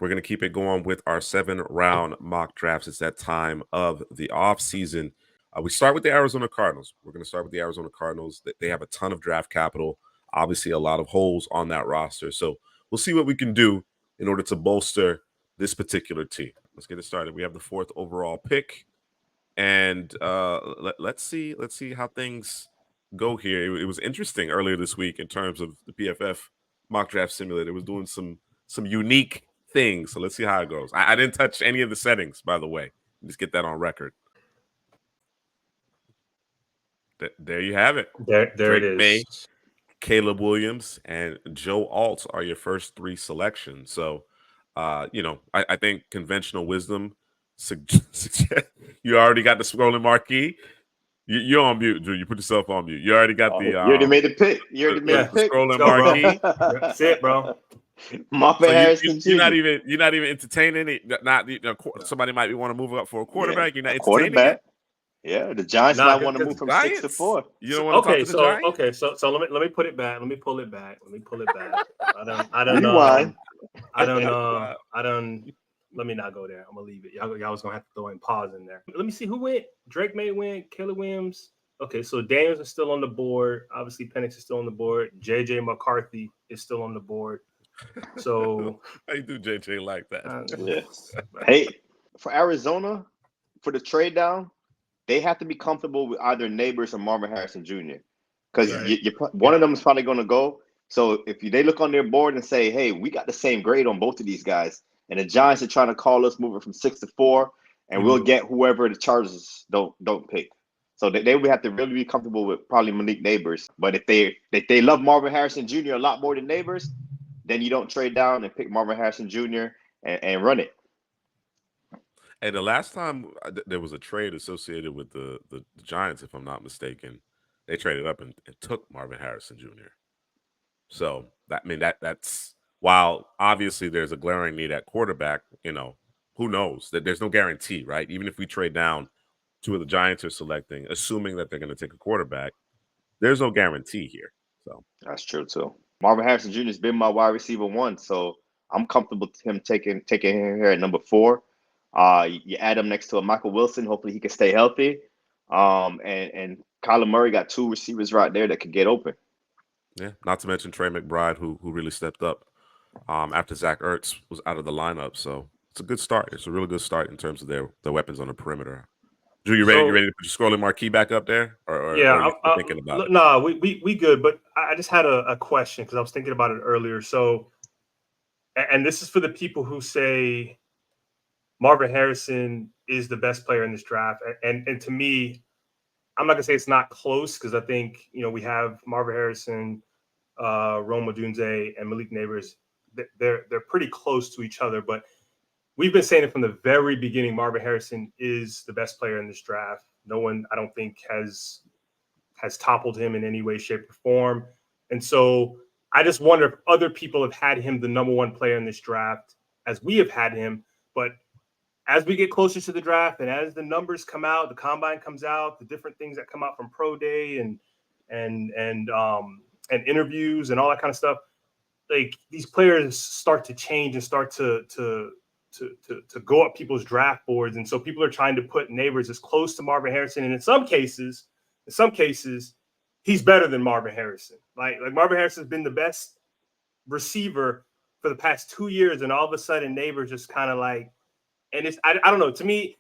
We're going to keep it going with our 7-round mock drafts. It's that time of the offseason. We start with the Arizona Cardinals. We're going to start with the Arizona Cardinals. They have a ton of draft capital, obviously a lot of holes on that roster. So we'll see what we can do in order to bolster this particular team. Let's get it started. We have the 4th overall pick. And let's see how things go here. It was interesting earlier this week in terms of the PFF mock draft simulator. It was doing some unique things. So let's see how it goes. I didn't touch any of the settings, by the way. Just get that on record. There you have it. There Drake it is. May, Caleb Williams, and Joe Alt are your first 3 selections. So, I think conventional wisdom suggests you already got the scrolling marquee. You're on mute, Drew. You put yourself on mute. You already got You already made the pick. You already made the pick. Scrolling marquee. That's it, bro. Marvin Harrison Jr. You're not even entertaining it. Somebody might want to move up for a quarterback. You're not entertaining quarterback. it. Yeah, the Giants might want to move from 6 to 4. You don't want to talk to the Giants? Okay, so let me put it back. Let me pull it back. I don't know. Let me not go there. I'm gonna leave it. Y'all was gonna have to throw in pause in there. Let me see who went. Drake May went. Caleb Williams. Okay, so Daniels is still on the board. Obviously, Penix is still on the board. JJ McCarthy is still on the board. So how you do JJ like that? Yes. Hey, for Arizona, for the trade down, they have to be comfortable with either Nabers or Marvin Harrison Jr. Because one of them is probably going to go. So if they look on their board and say, "Hey, we got the same grade on both of these guys," and the Giants are trying to call us moving from 6 to 4, and we'll get whoever the Chargers don't pick. So they would have to really be comfortable with probably Malik Nabers. But if they love Marvin Harrison Jr. a lot more than Nabers, then you don't trade down and pick Marvin Harrison Jr. and run it. And the last time there was a trade associated with the Giants, if I'm not mistaken, they traded up and took Marvin Harrison Jr. So that's while obviously there's a glaring need at quarterback, who knows? That there's no guarantee, right? Even if we trade down to where the Giants are selecting, assuming that they're going to take a quarterback, there's no guarantee here. So that's true too. Marvin Harrison Jr. has been my wide receiver 1, so I'm comfortable with him taking him here at number 4. You add him next to a Michael Wilson. Hopefully he can stay healthy. And Kyler Murray got 2 receivers right there that could get open. Yeah, not to mention Trey McBride, who really stepped up after Zach Ertz was out of the lineup. So it's a good start. It's a really good start in terms of their weapons on the perimeter. Drew, you ready? You ready to put your scrolling marquee back up there? Or are you thinking about it? No, we good. But I just had a question because I was thinking about it earlier. So, and this is for the people who say Marvin Harrison is the best player in this draft. And to me, I'm not going to say it's not close because I think, we have Marvin Harrison, Rome Odunze, and Malik Nabers. They're pretty close to each other. But we've been saying it from the very beginning, Marvin Harrison is the best player in this draft. No one, I don't think, has toppled him in any way, shape, or form. And so I just wonder if other people have had him the number 1 player in this draft as we have had him. But as we get closer to the draft and as the numbers come out, the combine comes out, the different things that come out from pro day and interviews and all that kind of stuff, like these players start to change and start to go up people's draft boards. And so people are trying to put Nabers as close to Marvin Harrison. And in some cases, he's better than Marvin Harrison. Like Marvin Harrison has been the best receiver for the past 2 years. And all of a sudden Nabers just kind of like, and it's, I don't know, to me,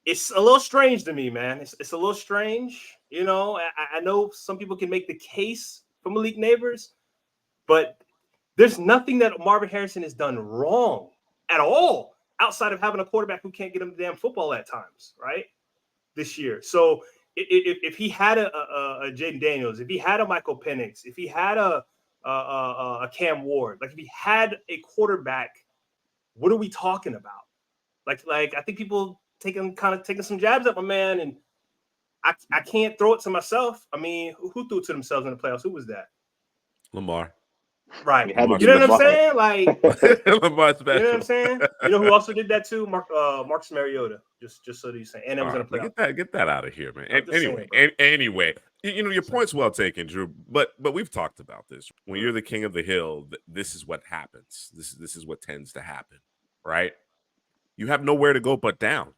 it's a little strange to me, man. It's a little strange. I know some people can make the case for Malik Nabers, but there's nothing that Marvin Harrison has done wrong at all outside of having a quarterback who can't get him the damn football at times, right? This year. So if he had a Jaden Daniels, if he had a Michael Penix, if he had a Cam Ward, like if he had a quarterback, what are we talking about? Like I think people taking some jabs at my man, and I can't throw it to myself. I mean, who threw it to themselves in the playoffs? Who was that? Lamar. Right. You know what I'm saying? Like Lamar's special. You know what I'm saying? You know who also did that too? Marcus Mariota. Just so that you say, and it was in a playoff. Get that out of here, man. Anyway, your point's well taken, Drew. But we've talked about this. When you're the king of the hill, this is what happens. This is what tends to happen. right? You have nowhere to go but down.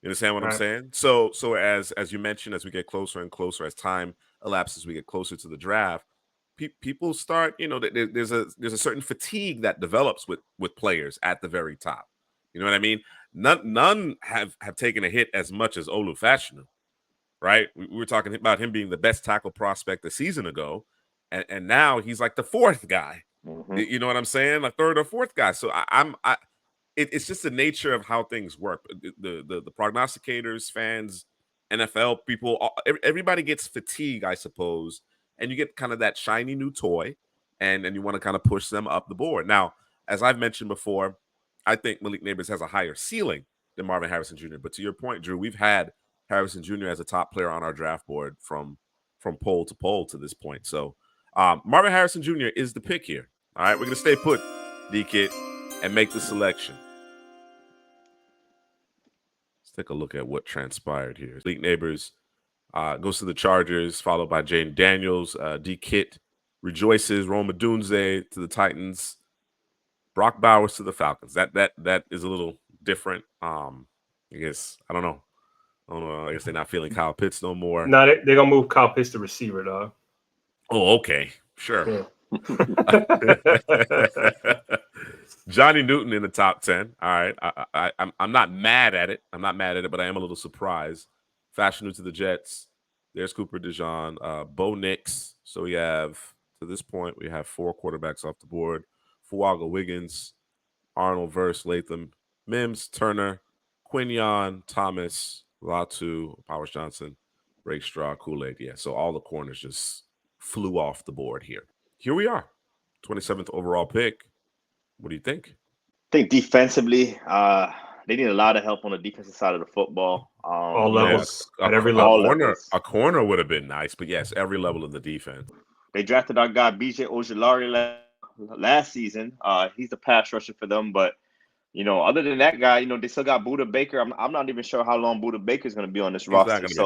You understand what I'm saying? So as you mentioned, as we get closer and closer, as time elapses, we get closer to the draft. People start, there's a certain fatigue that develops with players at the very top. You know what I mean? None have taken a hit as much as Olu Fashanu, right? We were talking about him being the best tackle prospect a season ago, and now he's like the fourth guy. Mm-hmm. You know what I'm saying? A third or fourth guy. So it's just the nature of how things work. The prognosticators, fans, NFL people, everybody gets fatigue, I suppose, and you get kind of that shiny new toy, and you want to kind of push them up the board. Now, as I've mentioned before, I think Malik Nabers has a higher ceiling than Marvin Harrison Jr. But to your point, Drew, we've had Harrison Jr. as a top player on our draft board from poll to poll to this point. So Marvin Harrison Jr. is the pick here. All right, we're going to stay put, D-Kid, and make the selection. Take a look at what transpired here. Malik Nabers goes to the Chargers, followed by Jane Daniels. D-Kit rejoices. Rome Odunze to the Titans. Brock Bowers to the Falcons. That is a little different. I guess I don't know. I guess they're not feeling Kyle Pitts no more. No, they're gonna move Kyle Pitts to receiver, dog. Oh, okay, sure. Yeah. Johnny Newton in the top 10. All right. I'm not mad at it. But I am a little surprised. Fashanu to the Jets. There's Cooper DeJean. Bo Nix. So we have, to this point, we have 4 quarterbacks off the board. Fuaga Wiggins, Arnold Verse, Latham, Mims, Turner, Quinion, Thomas, Latu, Powers Johnson, Rakestraw, Kool-Aid. Yeah, so all the corners just flew off the board here. Here we are. 27th overall pick. What do you think? I think defensively, they need a lot of help on the defensive side of the football. All levels, at every level. A corner would have been nice, but yes, every level of the defense. They drafted our guy BJ Ojulari last season. He's the pass rusher for them, but other than that guy, they still got Budda Baker. I'm not even sure how long Budda Baker is going to be on this roster. He's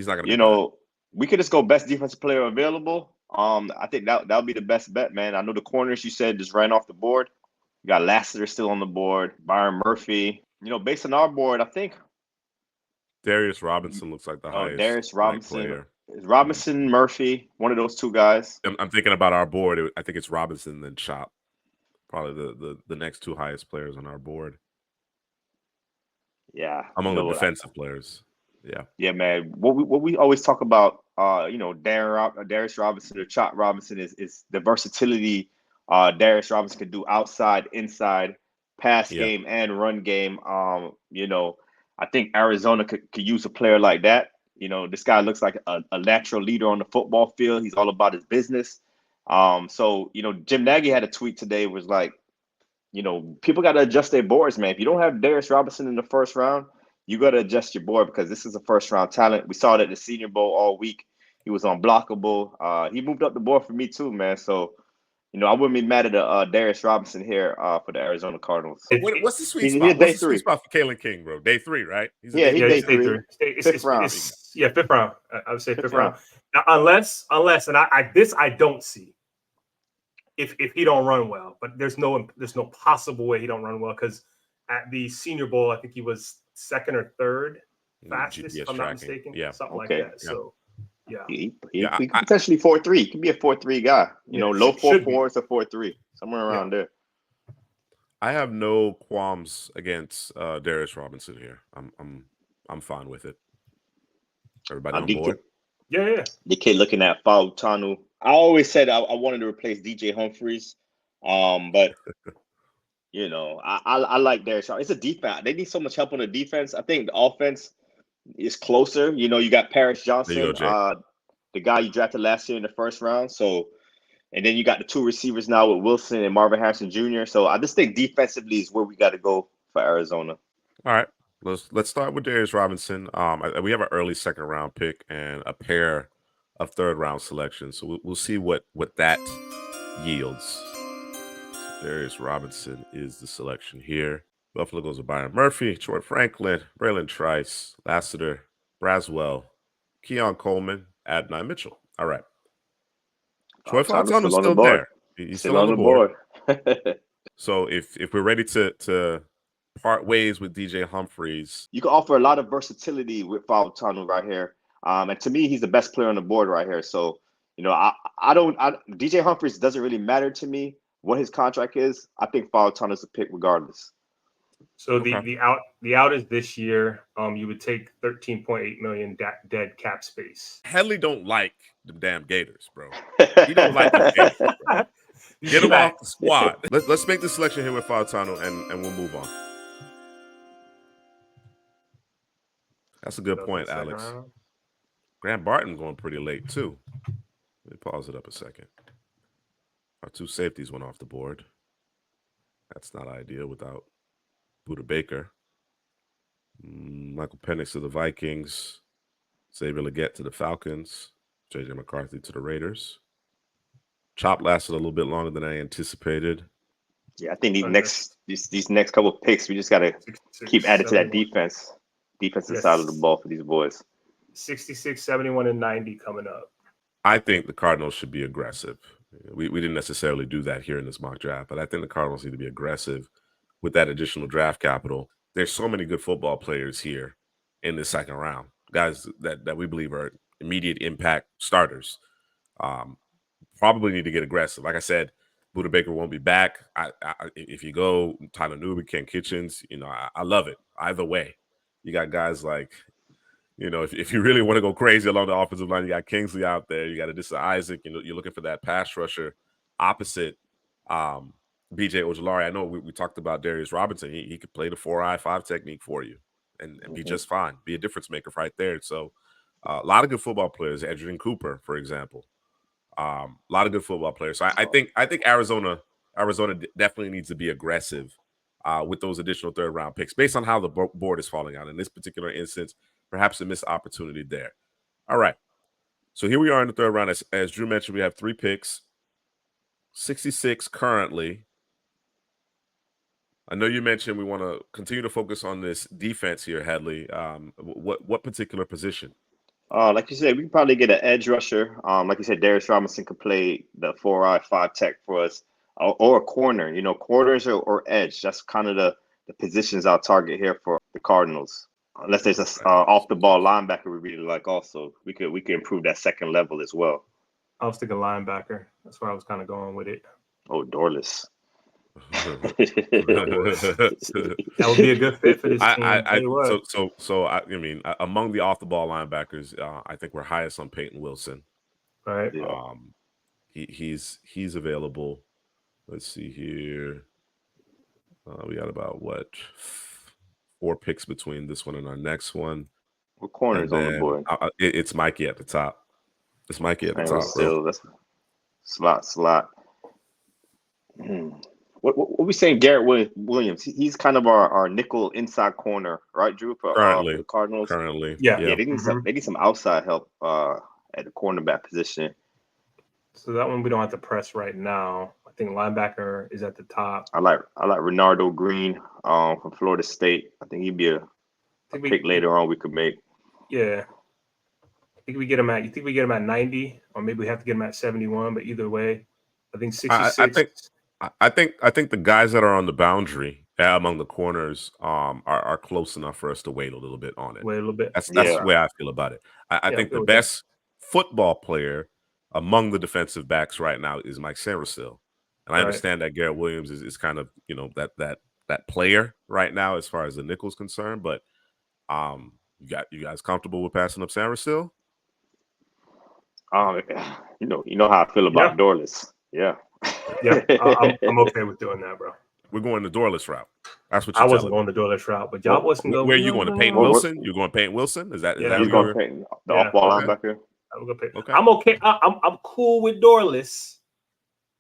not going to be back. We could just go best defensive player available. I think that'll be the best bet, man. I know the corners you said just ran off the board. You got Lassiter still on the board, Byron Murphy. Based on our board, I think Darius Robinson looks like the highest. Darius Robinson player. Robinson, Murphy, one of those two guys. I'm thinking about our board. I think it's Robinson then Chop. Probably the next 2 highest players on our board. Yeah. Among the defensive players. Yeah. Yeah, man. What we always talk about, Darius Robinson or Chop Robinson is the versatility Darius Robinson could do outside, inside, pass game, and run game. I think Arizona could use a player like that. This guy looks like a natural leader on the football field. He's all about his business. Jim Nagy had a tweet today was like, people got to adjust their boards, man. If you don't have Darius Robinson in the first round, you got to adjust your board because this is a first-round talent. We saw it at the Senior Bowl all week. He was unblockable. He moved up the board for me too, man. So, I wouldn't be mad at Darius Robinson here for the Arizona Cardinals. What's the sweet spot? What's the sweet spot for Kalen King, bro? Day 3, right? He's day 3. Fifth round. Fifth round. I would say fifth round. Now, unless, and I don't see if he don't run well, but there's no possible way he don't run well because at the Senior Bowl, I think he was 2nd or 3rd fastest, if I'm not mistaken. Yeah. Something like that. So, yeah. He could potentially 4.3. He could be a 4.3 guy. Low 4.4 to 4.3, somewhere around there. I have no qualms against Darius Robinson here. I'm fine with it. Everybody on board? Yeah. DK looking at Fautanu. I always said I wanted to replace DJ Humphries, but I like Darius. It's a defense. They need so much help on the defense. I think the offense is closer. You got Paris Johnson, the guy you drafted last year in the first round. So, and then you got the 2 receivers now with Wilson and Marvin Harrison Jr. So I just think defensively is where we got to go for Arizona. All right. Let's start with Darius Robinson. We have an early 2nd round pick and a pair of 3rd round selections. So we'll see what that yields. So Darius Robinson is the selection here. Buffalo goes with Byron Murphy, Troy Franklin, Braylon Trice, Lassiter, Braswell, Keon Coleman, Adonai Mitchell. All right. Troy Fontana's still there. He's still on the board. So if we're ready to part ways with DJ Humphries, you can offer a lot of versatility with Fautanu right here. And to me, he's the best player on the board right here. So, DJ Humphries doesn't really matter to me what his contract is. I think Fautanu is a pick regardless. So the out is this year. You would take 13.8 million dead cap space. Headley don't like the damn Gators, bro. He don't like the Gators, bro. Get him off the squad. Let's make the selection here with Fautanu and we'll move on. That's a good point, Alex. Grant Barton going pretty late too. Let me pause it up a second. Our two safeties went off the board. That's not ideal without Buda Baker. Michael Penix to the Vikings. Xavier Legette to the Falcons. JJ McCarthy to the Raiders. Chop lasted a little bit longer than I anticipated. Yeah, I think these next couple of picks, we just got to keep adding to that defensive side of the ball for these boys. 66, 71, and 90 coming up. I think the Cardinals should be aggressive. We didn't necessarily do that here in this mock draft, but I think the Cardinals need to be aggressive with that additional draft capital. There's so many good football players here in the second round, guys that we believe are immediate impact starters. Probably need to get aggressive. Like I said, Buda Baker won't be back. If you go Tyler Newby, Ken Kitchens, I love it. Either way, you got guys like, if you really want to go crazy along the offensive line, you got Kingsley out there. You got Adisa Isaac. You're looking for that pass rusher opposite B.J. Ojulari. I know we talked about Darius Robinson. He could play the 4-5 technique for you and be just fine. Be a difference maker right there. So a lot of good football players. Adrian Cooper, for example. A lot of good football players. So I think Arizona definitely needs to be aggressive with those additional third-round picks based on how the board is falling out. In this particular instance, perhaps a missed opportunity there. All right. So here we are in the third round. As Drew mentioned, we have 3 picks. 66 currently. I know you mentioned we want to continue to focus on this defense here, Headley. What particular position? Like you said, we can probably get an edge rusher. Like you said, Darius Robinson could play the 4-5 tech for us, or a corner. Corners or edge. That's kind of the positions I'll target here for the Cardinals. Unless there's a off the ball linebacker we really like, also we could improve that second level as well. I was thinking linebacker. That's where I was kind of going with it. Oh, Dorless. That would be a good fit for this team. Among the off the ball linebackers, I think we're highest on Peyton Wilson. Right. Yeah. He's available. Let's see here. We got about 4 picks between this one and our next one. What corners on the board? It's Mikey at the top. It's Mikey at the top, still, bro. That's slot. What we saying? Garrett Williams. He's kind of our nickel inside corner, right, Drew? For the Cardinals. Currently, yeah. They need some outside help at the cornerback position. So that one we don't have to press right now. I think linebacker is at the top. I like Renardo Green from Florida State. I think he'd be a pick later on we could make. Yeah. You think we get him at 90, or maybe we have to get him at 71, but either way, I think 66. I think the guys that are on the boundary among the corners are close enough for us to wait a little bit on it. Wait a little bit. That's the way I feel about it. I think the best football player among the defensive backs right now is Mike Sainristil. And I understand that Garrett Williams is kind of, that player right now as far as the nickel's concerned, but you guys comfortable with passing up Sainristil? You know how I feel about Dorless. Yeah. Yeah, I'm okay with doing that, bro. We're going the Dorless route. That's what I wasn't going the Dorless route, but y'all wasn't going. Where are you going? To Peyton Wilson? You're going Peyton Wilson? Is that he's going Peyton, the off-ball linebacker? Okay. I'm okay. I'm cool with Dorless,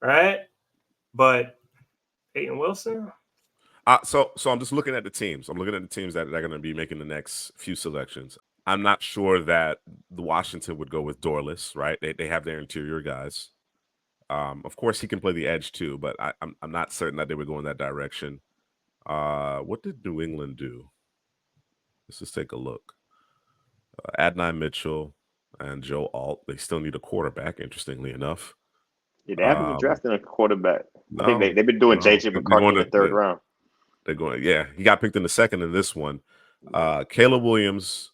right? But Peyton Wilson. So I'm just looking at the teams. I'm looking at the teams that are going to be making the next few selections. I'm not sure that the Washington would go with Dorless, right? They have their interior guys. Of course, he can play the edge too, but I'm not certain that they would go in that direction. What did New England do? Let's just take a look. Adonai Mitchell and Joe Alt. They still need a quarterback, interestingly enough. Yeah, they haven't been drafting a quarterback. No, I think they've been doing JJ McCarthy in the third round. They're going, yeah. He got picked in the second in this one. Caleb Williams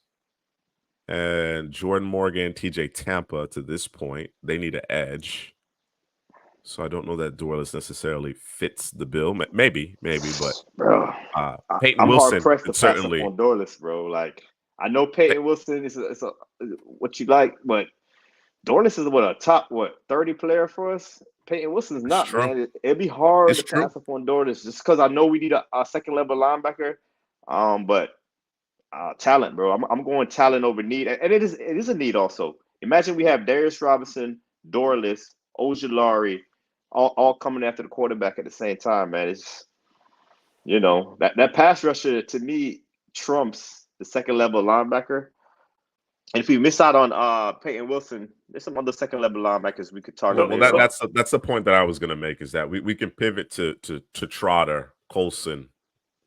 and Jordan Morgan, TJ Tampa to this point. They need an edge. So I don't know that Dorless necessarily fits the bill. Maybe, but bro, Peyton Wilson hard pressed to certainly pass up on Dorless, bro. Like I know Peyton Wilson is what you like, but Dorless is a top 30 player for us. Peyton Wilson's not, man. It'd be hard to pass up on Dorless just because I know we need a second level linebacker. But talent, bro. I'm going talent over need, and it is a need also. Imagine we have Darius Robinson, Dorless, Ojulari, all coming after the quarterback at the same time, man. It's that pass rusher to me trumps the second level linebacker. And if we miss out on Peyton Wilson, there's some other second level linebackers we could target. Well, that's the point that I was going to make, is that we can pivot to Trotter, Colson,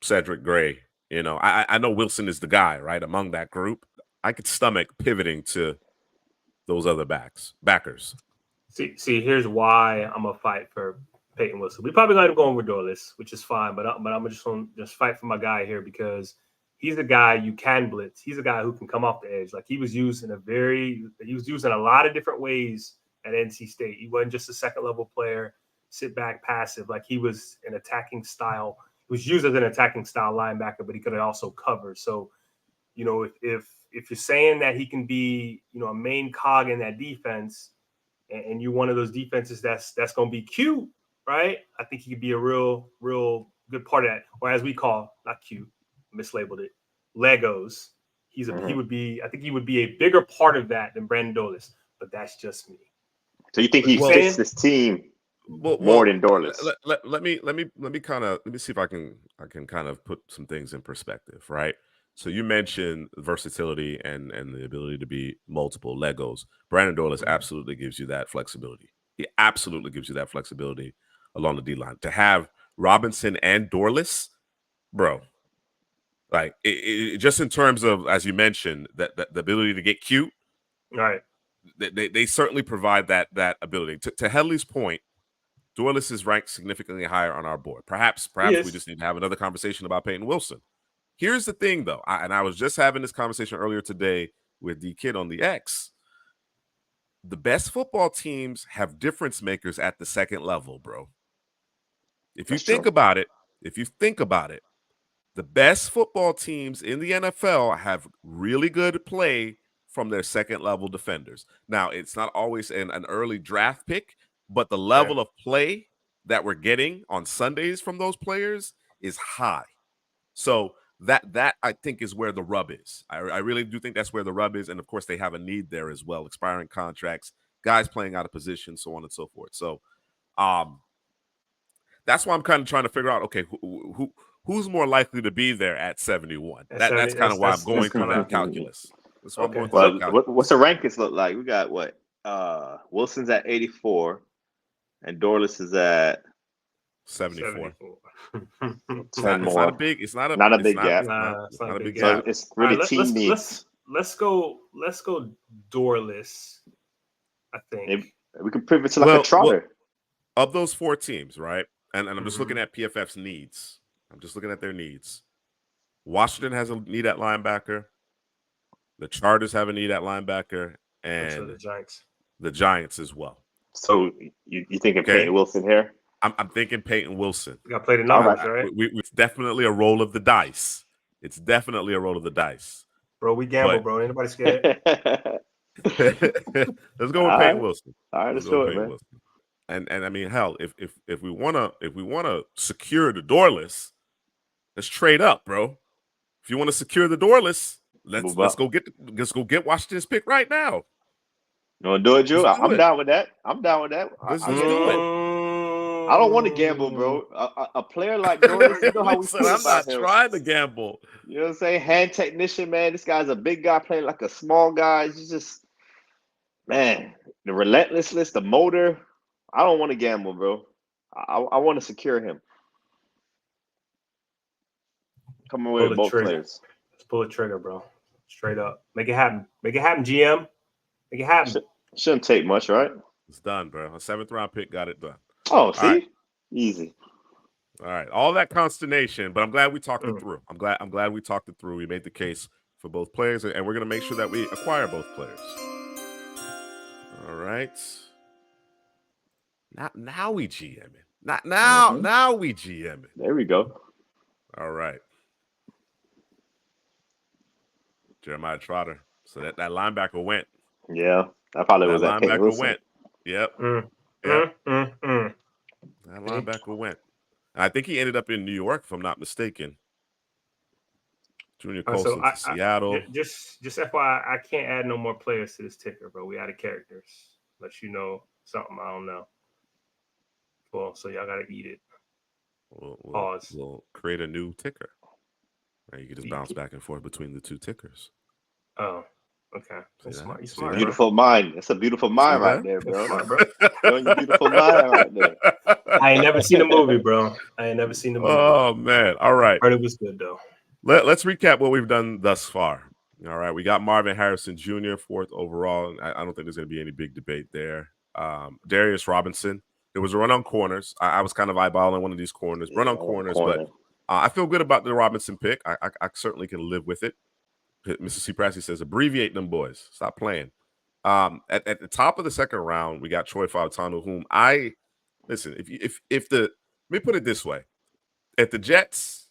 Cedric Gray. I know Wilson is the guy, right, among that group. I could stomach pivoting to those other backers. See, here's why I'm gonna fight for Peyton Wilson. We probably gonna go with Dorless, which is fine, but I'm just gonna fight for my guy here because he's the guy you can blitz. He's a guy who can come off the edge. Like he was used in a lot of different ways at NC State. He wasn't just a second level player, sit back passive. Like he was an attacking style. He was used as an attacking style linebacker, but he could also cover. So, if you're saying that he can be, a main cog in that defense, and you're one of those defenses that's going to be cute, right? I think he could be a real good part of that, or as we call, not cute, mislabeled it, Legos. He would be a bigger part of that than Brandon Dorless, but that's just me. So you think he fits this team more than Dorless? Let me see if I can kind of put some things in perspective, right? So you mentioned versatility and the ability to be multiple Legos. Brandon Dorless absolutely gives you that flexibility. He absolutely gives you that flexibility along the D-line. To have Robinson and Dorless, bro, like it just in terms of, as you mentioned, that the ability to get cute, right? They certainly provide that ability. To Headley's point, Dorless is ranked significantly higher on our board. Perhaps we just need to have another conversation about Peyton Wilson. Here's the thing, though, and I was just having this conversation earlier today with D-Kid on the X. The best football teams have difference makers at the second level, bro. If you think about it, the best football teams in the NFL have really good play from their second level defenders. Now, it's not always an early draft pick, but the level of play that we're getting on Sundays from those players is high. So that I think is where the rub is. I really do think that's where the rub is. And of course, they have a need there as well. Expiring contracts, guys playing out of position, so on and so forth. So that's why I'm kind of trying to figure out, okay, who's more likely to be there at 71? That's kind of why I'm going through that calculus. That's why I'm going through that calculus. What's the rankings look like? We got what? Wilson's at 84, and Dorless is at 74. It's not a big gap. It's not a big gap. So it's really team needs. Let's go Dorless. I think maybe we can pivot to a Trotter. Of those four teams, right? And I'm just looking at PFF's needs. I'm just looking at their needs. Washington has a need at linebacker. The Chargers have a need at linebacker, and the Giants as well. So you thinking Peyton Wilson here? I'm thinking Peyton Wilson. You got to play the numbers, right? It's definitely a roll of the dice. Let's Bro, we gamble, bro. Ain't nobody scared. Let's go with Peyton Wilson. All right, let's do it, man. Wilson. And I mean, hell, if we wanna secure the Dorless, let's trade up, bro. If you want to secure the Dorless, let's go get Washington's pick right now. You want to do it, Drew? I'm down with that. Let's do it. I don't want to gamble, bro. A player like Dorless, you know how we feel I'm about not him. trying to gamble. You know what I'm saying? Hand technician, man. This guy's a big guy playing like a small guy. He's just, man, the relentlessness, the motor. I don't want to gamble, bro. I want to secure him. Come away with both players. Let's pull a trigger, bro. Straight up. Make it happen. Make it happen, GM. Make it happen. Shouldn't take much, right? It's done, bro. A 7th round pick got it done. Oh, see, right. Easy. All right, all that consternation, but I'm glad we talked it through. I'm glad we talked it through. We made the case for both players, and we're gonna make sure that we acquire both players. All right. Now we GM it. Not now. Now we GM it. There we go. All right. Jeremiah Trotter. So that linebacker went. Yeah, that probably was that linebacker went. Yep. Yep. That linebacker went. I think he ended up in New York, if I'm not mistaken. Junior Colson to Seattle. Just FYI, I can't add no more players to this ticker, bro. We added characters. Let you know something I don't know. Well, so y'all gotta eat it. Pause. We'll create a new ticker. Right, you can just bounce back and forth between the 2 tickers. Oh, okay. That's smart. You smart. Beautiful mind. That's a beautiful mind right there, bro. Smart, bro. You're beautiful mind right there. I ain't never seen the movie, bro. Oh man! All right. But it was good though. Let's recap what we've done thus far. All right, we got Marvin Harrison Jr. 4th overall. I don't think there's going to be any big debate there. Darius Robinson. There was a run on corners. I was kind of eyeballing one of these corners. Run on corners, but I feel good about the Robinson pick. I certainly can live with it. Mr. C. Prassi says, abbreviate them boys. Stop playing. At the top of the 2nd round, we got Troy Fautanu, whom listen, let me put it this way. If the Jets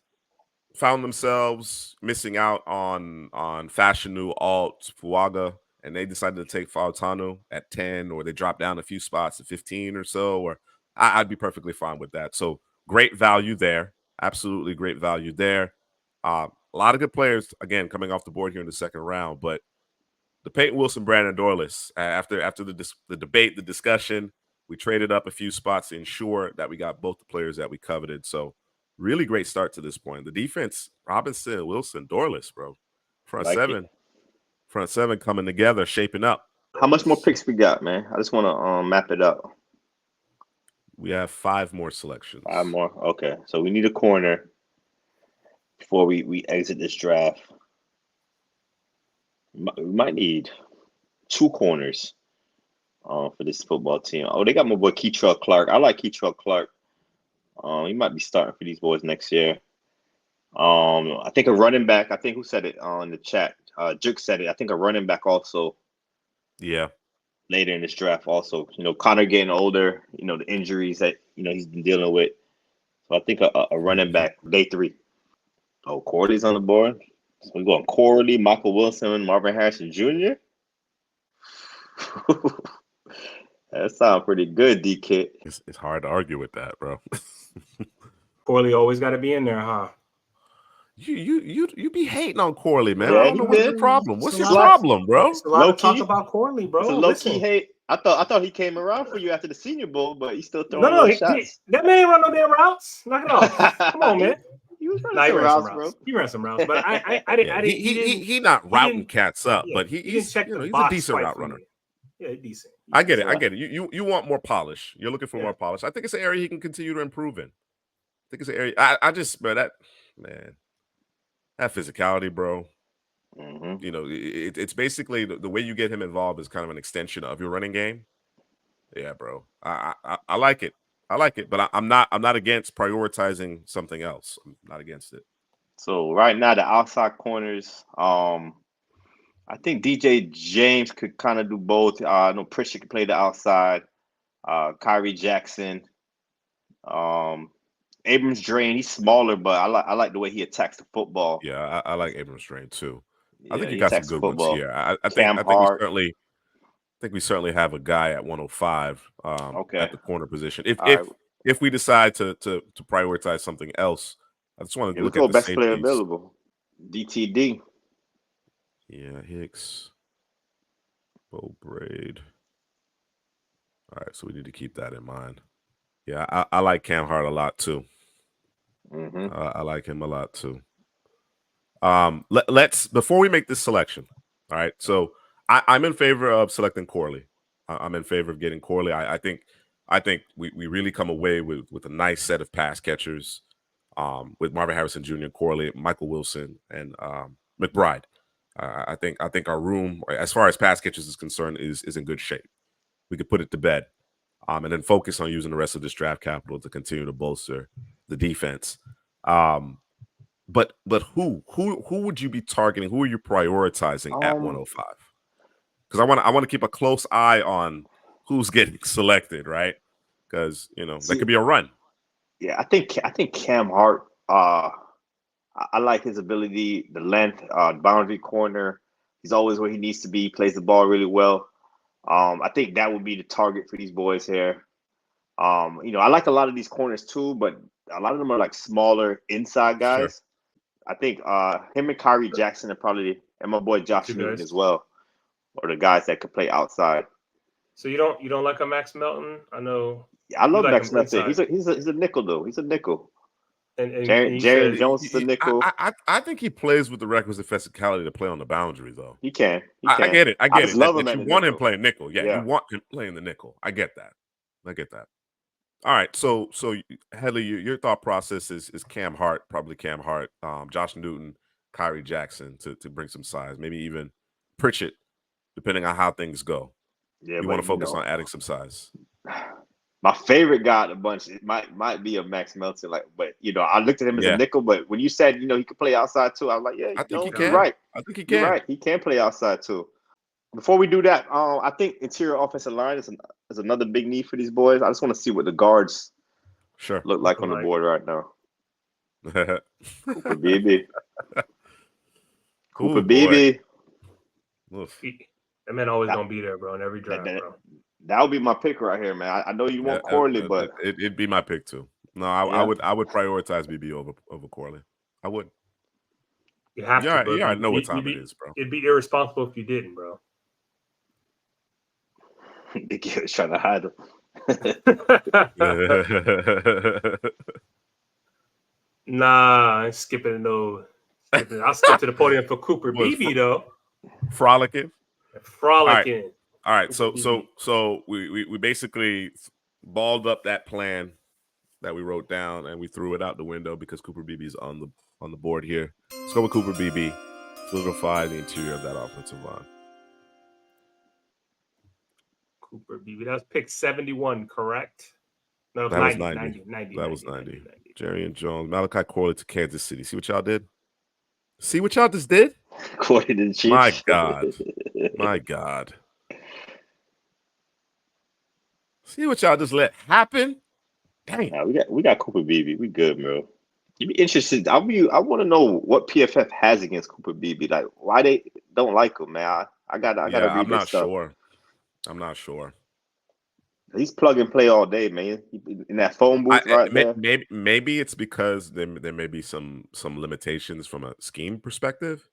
found themselves missing out on Fashanu, Alt, Fuaga, and they decided to take Fautanu at 10, or they dropped down a few spots to 15 or so, or I'd be perfectly fine with that. So great value there. Absolutely great value there. A lot of good players, again, coming off the board here in the 2nd round, but the Peyton Wilson, Brandon Dorless, after the debate, the discussion, we traded up a few spots to ensure that we got both the players that we coveted. So really great start to this point. The defense, Robinson, Wilson, Dorless, bro. Front seven coming together, shaping up. How much more picks we got, man? I just want to map it up. We have 5 more selections. 5 more. Okay. So we need a corner before we exit this draft. We might need 2 corners for this football team. Oh, they got my boy Keitrell Clark. I like Keitrell Clark. He might be starting for these boys next year. I think a running back. I think who said it on the chat? Juk said it. I think a running back also. Yeah. Later in this draft, also, Connor getting older. The injuries that he's been dealing with. So I think a running back day 3. Oh, Corley's on the board. So we're going Corley, Michael Wilson, Marvin Harrison Jr. That sounds pretty good, D-Kid. It's hard to argue with that, bro. Corley always got to be in there, huh? You be hating on Corley, man. Yeah, I don't know what's your problem. What's your problem, bro? It's a lot of talk about Corley, bro. It's a low-key hate. I thought he came around for you after the Senior Bowl, but he's still throwing shots. That man ain't run no damn routes. Knock it off. Come on, man. He was running some routes, bro. He ran some routes, but I didn't. He not routing cats up, but he's a decent route runner. Yeah, decent. I get it. You want more polish. You're looking for more polish. I think it's an area he can continue to improve in. I think it's an area. I just, bro, that physicality, bro. Mm-hmm. It's basically the way you get him involved is kind of an extension of your running game. Yeah, bro. I like it. But I'm not against prioritizing something else. I'm not against it. So right now, the outside corners, I think DJ James could kind of do both. I know Pritchard could play the outside. Kyrie Jackson, Abrams Drain. He's smaller, but I like the way he attacks the football. Yeah, I like Abrams Drain too. Yeah, I think he got some good ones here. I think we certainly have a guy at 105 at the corner position. If we decide to prioritize something else, I just want to look at the best player available. DTD. Yeah, Hicks, Bo Braid. All right, so we need to keep that in mind. Yeah, I like Cam Hart a lot too. Mm-hmm. I like him a lot too. Let's before we make this selection. All right, so I'm in favor of selecting Corley. I'm in favor of getting Corley. I think we really come away with a nice set of pass catchers with Marvin Harrison Jr., Corley, Michael Wilson, and McBride. I think our room, as far as pass catchers is concerned, is in good shape. we could put it to bed, and then focus on using the rest of this draft capital to continue to bolster the defense. But who would you be targeting? Who are you prioritizing at 105? Because I want to keep a close eye on who's getting selected, right? Because that could be a run. Yeah, I think Cam Hart. I like his ability, the length, boundary corner. He's always where he needs to be. Plays the ball really well. I think that would be the target for these boys here. I like a lot of these corners too, but a lot of them are like smaller inside guys. Sure. I think him and Kyrie Jackson are probably, and my boy Josh Newton as well, are the guys that could play outside. So you don't like a Max Melton? I know. Yeah, I love Max Melton. He's a nickel though. He's a nickel. And Jaren Jones is a nickel. I think he plays with the requisite physicality to play on the boundary though. He can. I get it. I get it. Love him you want him playing nickel. Yeah, you want him playing the nickel. I get that. All right, so Headley, your thought process is Cam Hart, probably Cam Hart, Josh Newton, Kyrie Jackson to bring some size, maybe even Pritchett, depending on how things go. Yeah, you want to focus on adding some size. My favorite guy in the bunch, it might be a Max Melton, but I looked at him as a nickel, but when you said he could play outside too, I was like, I think he can. You're right. I think he can. You're right. He can play outside too. Before we do that, I think interior offensive line is another big need for these boys. I just want to see what the guards look like on the board right now. Cooper Beebe. Cooper Beebe. That man always gonna be there, bro, in every draft, bro. That would be my pick right here, man. I know you want Corley, but it'd be my pick too. No, I would prioritize BB over Corley. I would. You have to. Bro. I know what time it is, bro. It'd be irresponsible if you didn't, bro. Big Kid was trying to hide him. Nah, I'm skipping those. I'll skip to the podium for Cooper Beebe though. Frolicking. All right. So we basically balled up that plan that we wrote down and we threw it out the window because Cooper Beebe's on the board here. Let's go with Cooper Beebe. Solidify the interior of that offensive line. Cooper Beebe. That was pick 71, correct? No, that 90, was 90. That was 90. Jerry and Jones. Malachi Corley to Kansas City. See what y'all did? See what y'all just did? Corley to the Chiefs. My God. My God. See what y'all just let happen? Dang. Nah, we got Cooper Beebe. We good, bro. You'd be interested. I want to know what PFF has against Cooper Beebe. Like, why they don't like him, man. I gotta read I'm not stuff. Sure. I'm not sure. He's plug and play all day, man. In that phone booth there. Maybe it's because there may be some limitations from a scheme perspective.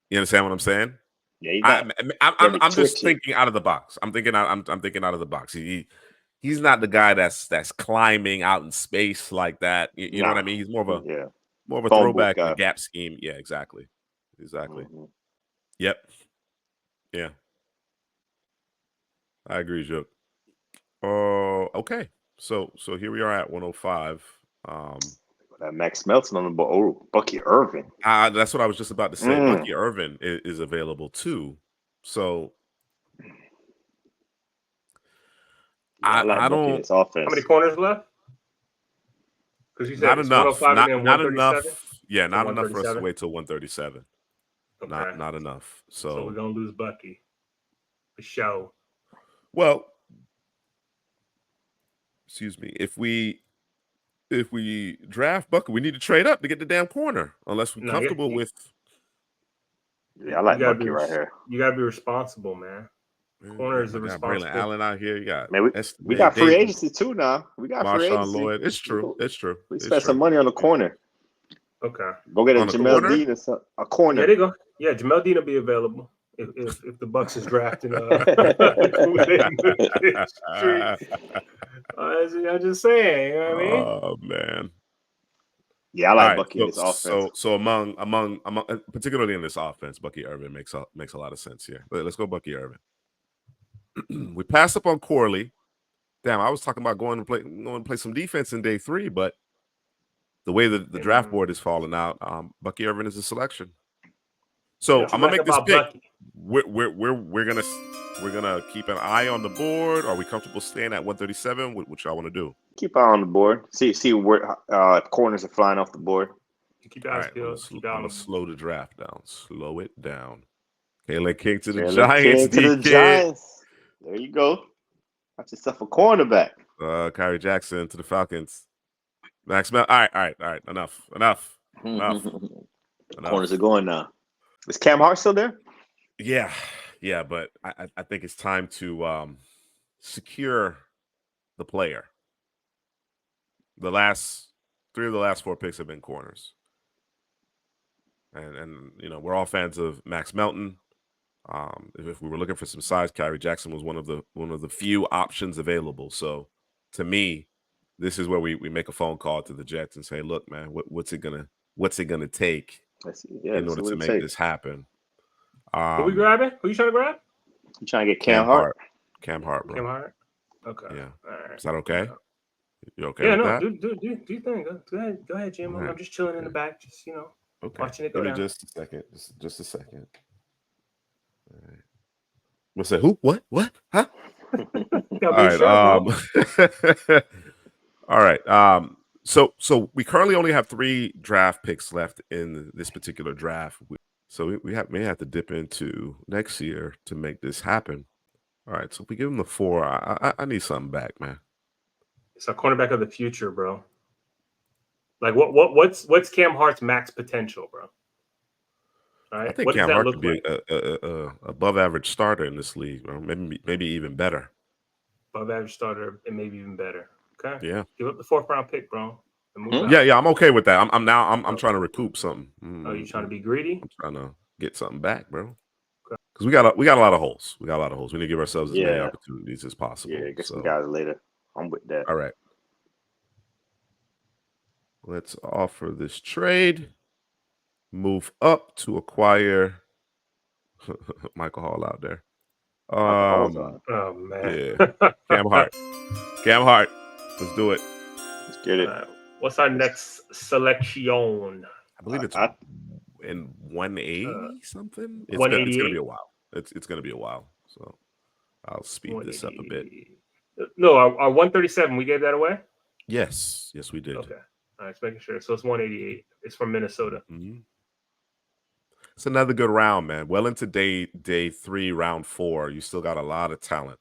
You understand what I'm saying? Yeah, I'm just thinking out of the box. I'm thinking out of the box. He's not the guy that's climbing out in space like that. You know what I mean? He's more of a throwback in the gap scheme. Yeah, exactly. Mm-hmm. Yep. Yeah. I agree, Joke. Okay. So here we are at 105. That Max Melton on the board. Oh, Bucky Irvin. That's what I was just about to say. Bucky Irvin is available too. So I don't. How many corners left? Because you said not enough. Not enough. Yeah, not enough for us to wait till 137. Okay. Not enough. So we're gonna lose Bucky. For sure. Well, excuse me. If we draft Bucky, we need to trade up to get the damn corner, unless we're comfortable with. Yeah, I like Bucky right here. You gotta be responsible, man. Corners are responsible. Braylon Allen out here. You got we got free agency too now. We got free agency. Lloyd. It's true. We spent some money on the corner. Okay. Go get a Jamel Dean or a corner. There you go. Yeah, Jamel Dean will be available if the Bucks is drafting. I'm just saying. You know what I mean? Oh man. Yeah, I like Bucky in this offense. So among particularly in this offense, Bucky Irvin makes a lot of sense here. But let's go Bucky Irvin. We passed up on Corley. Damn, I was talking about going to play some defense in day 3, but the way the draft board is falling out, Bucky Irvin is a selection. So That's I'm gonna make this about pick. Bucky. We're gonna keep an eye on the board. Are we comfortable staying at 137? What y'all want to do? Keep eye on the board. See where corners are flying off the board. Keep your All eyes right, peeled. I'm gonna slow the draft down. Slow it down. Kayla King to the Jalen Giants. King to the Giants. There you go. Got yourself a cornerback. Kyrie Jackson to the Falcons. Max Mel. All right. Enough. Corners are going now. Is Cam Hart still there? Yeah, but I think it's time to secure the player. The last 3 of the last 4 picks have been corners, and we're all fans of Max Melton. If we were looking for some size, Kyrie Jackson was one of the few options available. So to me, this is where we make a phone call to the Jets and say, look, man, what's it gonna take in order to make this happen? Who we grabbing? Who you trying to grab? You trying to get Cam Hart? Cam Hart, bro. Cam Hart. Okay. Yeah. All right. Is that okay? You okay? Yeah, with no. that? Do your thing. Go ahead, Jim. Right. I'm just chilling in the back, just Okay. watching it go down. Just a second. Just a second. All right. What's that? Who? What? Huh? All right. All right. So we currently only have 3 draft picks left in this particular draft. So we may have to dip into next year to make this happen. All right. So if we give him the 4, I need something back, man. It's a cornerback of the future, bro. Like what's Cam Hart's max potential, bro? All right. I think what Cam does that Hart look could like? be a above average starter in this league, bro. Maybe even better. Above average starter and maybe even better. Okay. Yeah. Give up the 4th round pick, bro. Yeah, I'm okay with that. I'm trying to recoup something. Oh, you trying to be greedy? I'm trying to get something back, bro. Because we got a lot of holes. We need to give ourselves as many opportunities as possible. Yeah, get some guys later. I'm with that. All right. Let's offer this trade. Move up to acquire Michael Hall out there. Oh man. Yeah. Cam Hart. Let's do it. Let's get it. What's our next selection? I believe it's in 180 something. It's gonna be a while. It's gonna be a while. So I'll speed this up a bit. No, our 137. We gave that away. Yes, we did. Okay, all right, just making sure. So it's 188. It's from Minnesota. Mm-hmm. It's another good round, man. Well into day 3, round 4. You still got a lot of talent,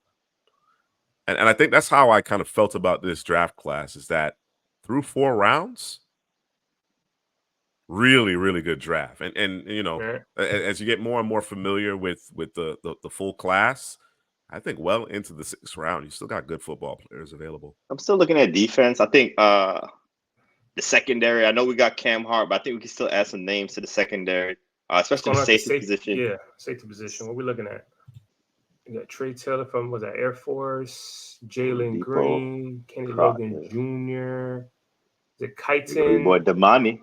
and I think that's how I kind of felt about this draft class. Is that through 4 rounds, really, really good draft, and as you get more and more familiar with the full class, I think well into the 6th round, you still got good football players available. I'm still looking at defense. I think the secondary. I know we got Cam Hart, but I think we can still add some names to the secondary, especially the safety position. Yeah, safety position. What are we looking at? We got Trey Taylor from Air Force, Jalen Green, Kenny Logan Jr. Is it Kighton? Boy, Damani.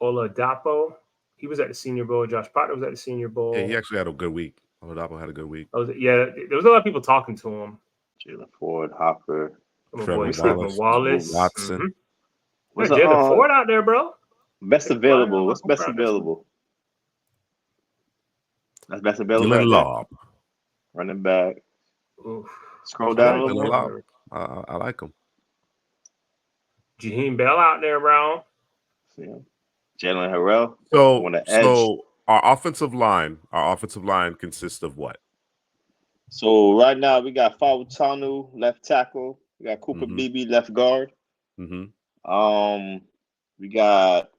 Oladapo. He was at the Senior Bowl. Josh Potter was at the Senior Bowl. Yeah, he actually had a good week. Oladapo had a good week. Yeah, there was a lot of people talking to him. Jalen Ford, Hopper, Trevor Wallace, Watson. Mm-hmm. Jalen Ford out there, bro. Best available. What's best available? That's best available. Dylan Lobb. Running back. Oof. Scroll down a little more. I like him. Jaheim Bell out there, bro. Yeah. Jalen Harrell. So our offensive line consists of what? So right now we got Fawutanu, left tackle. We got Cooper Beebe, left guard. Mm-hmm. We got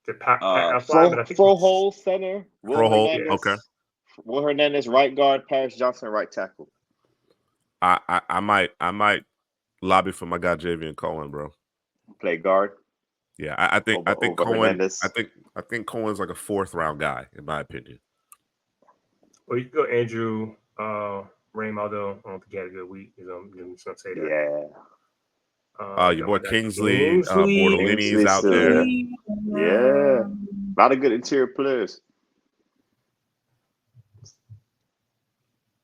Froholt, center. Okay. Will Hernandez, right guard. Paris Johnson, right tackle. I might lobby for my guy Javian Cohen, bro. Play guard. Yeah, I think Cohen. Hernandez. I think Cohen's like a 4th round guy, in my opinion. Well, you can go Andrew Rome, although I don't think he had a good week. I'm just gonna say that. Yeah. Your boy Kingsley Bordolini's out there. Yeah. A lot of good interior players.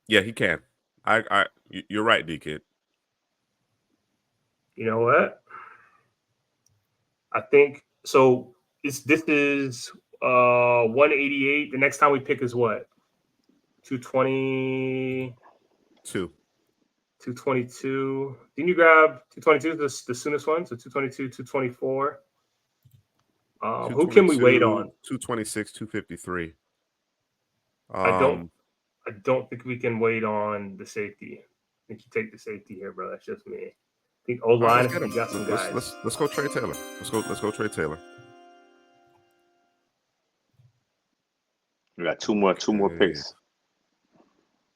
Yeah, he can. You're right, D-Kid. You know what? I think so. This is 188. The next time we pick is what? 220. 222. Didn't you grab 222? The soonest one. So 222, 224. Who can we wait on? 226, 253. I don't think we can wait on the safety. I think you take the safety here, bro. That's just me. I think O-line, right, you got some guys. Let's go Trey Taylor. Let's go Trey Taylor. We got two more picks.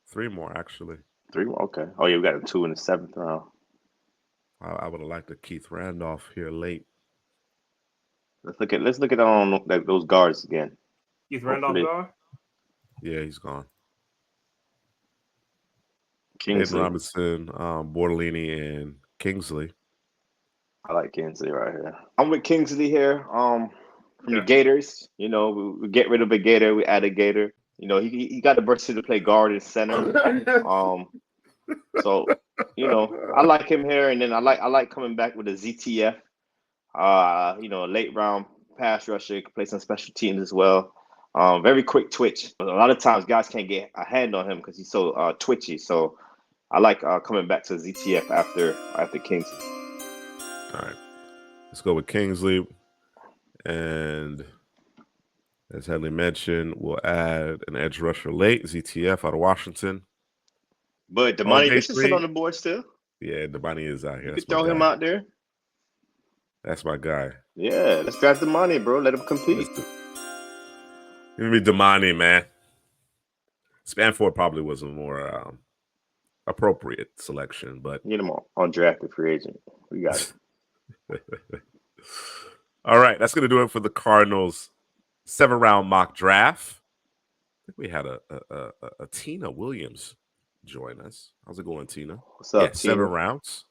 3 more, actually. 3 more? Okay. Oh, yeah, we got 2 in the 7th round. I would have liked a Keith Randolph here late. Let's look at those guards again. Keith Randolph gone? Yeah, he's gone. Kingsley. Aiden Robinson, Bortolini, and Kingsley. I like Kingsley right here. I'm with Kingsley here. From the Gators, you know, we get rid of a Gator, we add a Gator. You know, he got the versatility to play guard and center. So, you know, I like him here, and then I like coming back with a ZTF. You know, a late round pass rusher, can play some special teams as well. Very quick twitch. A lot of times guys can't get a hand on him because he's so twitchy. So I like coming back to ZTF after Kingsley. All right. Let's go with Kingsley. And as Headley mentioned, we'll add an edge rusher late, ZTF out of Washington. But Damani Richardson on the board still? Yeah, Damani is out here. You could throw him out there. That's my guy. Yeah, let's draft Damani, bro. Let him compete. Give me Damani, man. Spanford probably was a more appropriate selection, but get him on drafted free agent. We got it. All right, that's gonna do it for the Cardinals 7-round mock draft. I think we had a Tina Williams join us. How's it going, Tina? What's up, Tina? 7 rounds.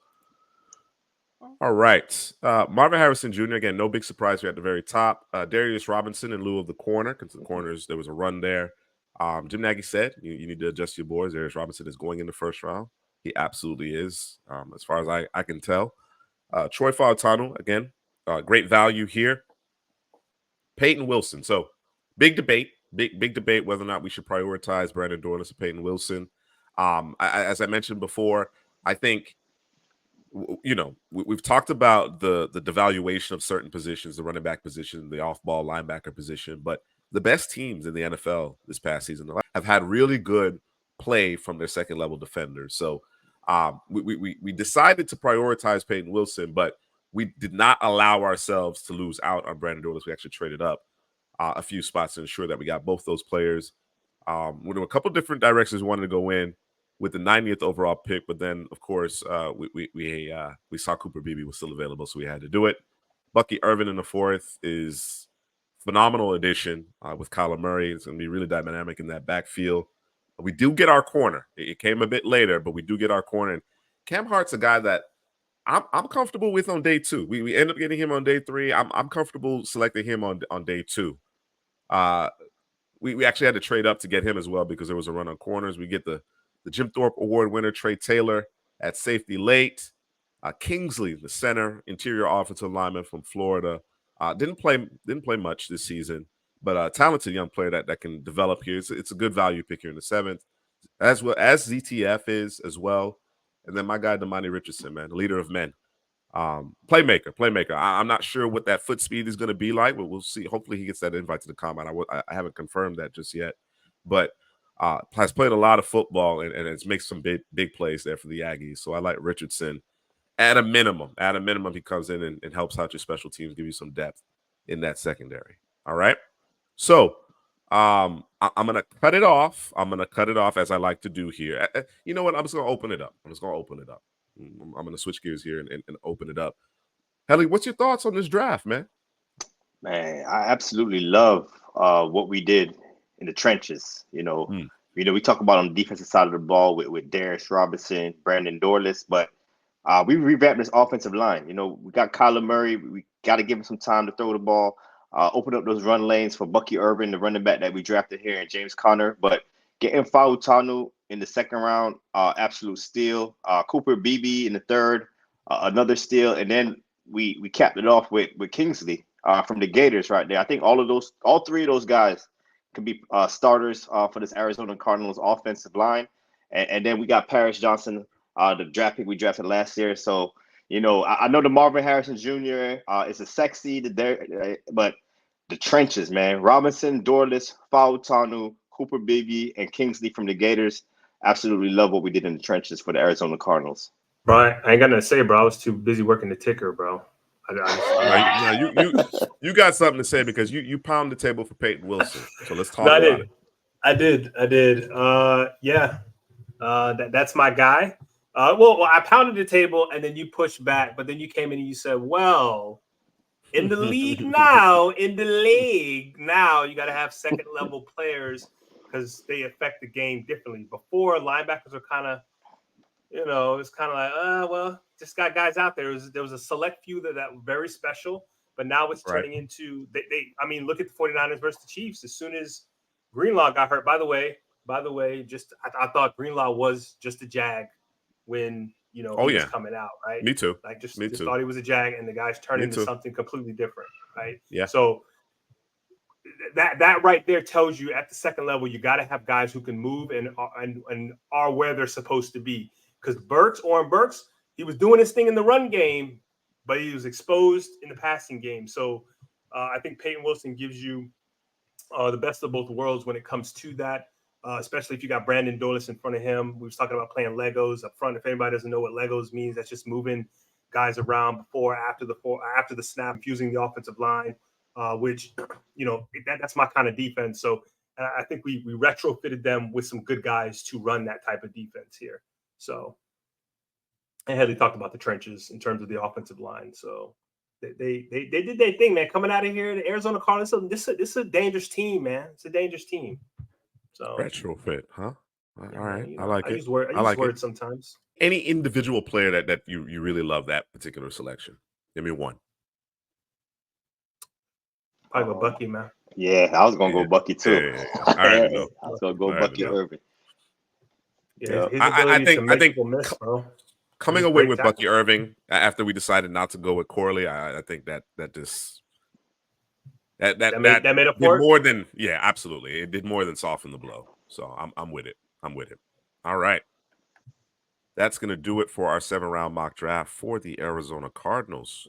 All right. Marvin Harrison Jr., again, no big surprise here at the very top. Darius Robinson in lieu of the corner, because the corners, there was a run there. Jim Nagy said, you need to adjust your boards. Darius Robinson is going in the first round. He absolutely is, as far as I can tell. Troy Fautanu, again, great value here. Peyton Wilson. So big debate whether or not we should prioritize Brandon Dorlus or Peyton Wilson. As I mentioned before, I think, you know, we've talked about the devaluation of certain positions, the running back position, the off-ball linebacker position, but the best teams in the NFL this past season have had really good play from their second-level defenders. So we decided to prioritize Peyton Wilson, but we did not allow ourselves to lose out on Brandon Dorlus. We actually traded up a few spots to ensure that we got both those players. We knew a couple different directions we wanted to go in with the 90th overall pick, but then of course we saw Cooper Beebe was still available, so we had to do it. Bucky Irvin in the 4th is phenomenal addition with Kyler Murray. It's going to be really dynamic in that backfield. We do get our corner. It came a bit later, but we do get our corner. And Cam Hart's a guy that I'm comfortable with on day 2. We end up getting him on day 3. I'm comfortable selecting him on day 2. We actually had to trade up to get him as well because there was a run on corners. We get the Jim Thorpe Award winner, Trey Taylor, at safety late. Kingsley, the center, interior offensive lineman from Florida. Didn't play much this season, but a talented young player that can develop here. It's a good value pick here in the 7th, as well as ZTF is as well. And then my guy, Damani Richardson, man, the leader of men. Playmaker. I'm not sure what that foot speed is going to be like, but we'll see. Hopefully he gets that invite to the combine. I haven't confirmed that just yet, but has played a lot of football and has made some big plays there for the Aggies. So I like Richardson at a minimum. At a minimum, he comes in and helps out your special teams, give you some depth in that secondary. All right. So I'm going to cut it off. I'm going to cut it off as I like to do here. You know what? I'm just going to open it up. I'm going to switch gears here and open it up. Helly, what's your thoughts on this draft, man? Man, I absolutely love what we did in the trenches. You know, we talk about on the defensive side of the ball with Darius Robinson, Brandon Dorlus, but we revamped this offensive line. You know, we got Kyler Murray. We got to give him some time to throw the ball. Open up those run lanes for Bucky Irvin, the running back that we drafted here, and James Conner. But getting Fautanu in the 2nd round, absolute steal. Cooper Beebe in the 3rd, another steal. And then we capped it off with Kingsley from the Gators right there. I think all three of those guys can be starters for this Arizona Cardinals offensive line. And then we got Paris Johnson, the draft pick we drafted last year. So, I know the Marvin Harrison Jr. Is a sexy, but the trenches, man. Robinson, Dorless, Fautanu, Cooper Beebe, and Kingsley from the Gators. Absolutely love what we did in the trenches for the Arizona Cardinals. Bro, I ain't got nothing to say, bro. I was too busy working the ticker, bro. You got something to say because you pound the table for Peyton Wilson. So let's talk about it. I did. Yeah. That's my guy. Well, I pounded the table and then you pushed back, but then you came in and you said, well, in the league now, you got to have second level players because they affect the game differently. Before, linebackers are kind of, it's kind of like, well, just got guys out there. There was a select few that were very special, but now it's turning into look at the 49ers versus the Chiefs. As soon as Greenlaw got hurt, by the way, I thought Greenlaw was just a jag when he was coming out, right? Me too. Just thought he was a jag, and the guy's turned into something completely different, right? Yeah. So that right there tells you at the second level you got to have guys who can move and are where they're supposed to be. Because Oren Burks, he was doing his thing in the run game, but he was exposed in the passing game. So I think Peyton Wilson gives you the best of both worlds when it comes to that, especially if you got Brandon Dorless in front of him. We was talking about playing Legos up front. If anybody doesn't know what Legos means, that's just moving guys around after the snap, fusing the offensive line, which, that's my kind of defense. So I think we retrofitted them with some good guys to run that type of defense here. So, and Headley talked about the trenches in terms of the offensive line. So they did their thing, man. Coming out of here, the Arizona Cardinals. This is a dangerous team, man. It's a dangerous team. So retrofit, huh? All right, man, I like it. I use words sometimes. Any individual player that you really love that particular selection? Give me one. Probably go Bucky, man. Yeah, I was gonna go Bucky too. Yeah. I already know. I was gonna go Bucky Irving. Yeah, his ability to make people miss, bro. Coming away with Bucky Irving after we decided not to go with Corley, I think that just that made up did for more than absolutely. It did more than soften the blow. So I'm with it. I'm with it. All right. That's gonna do it for our 7-round mock draft for the Arizona Cardinals.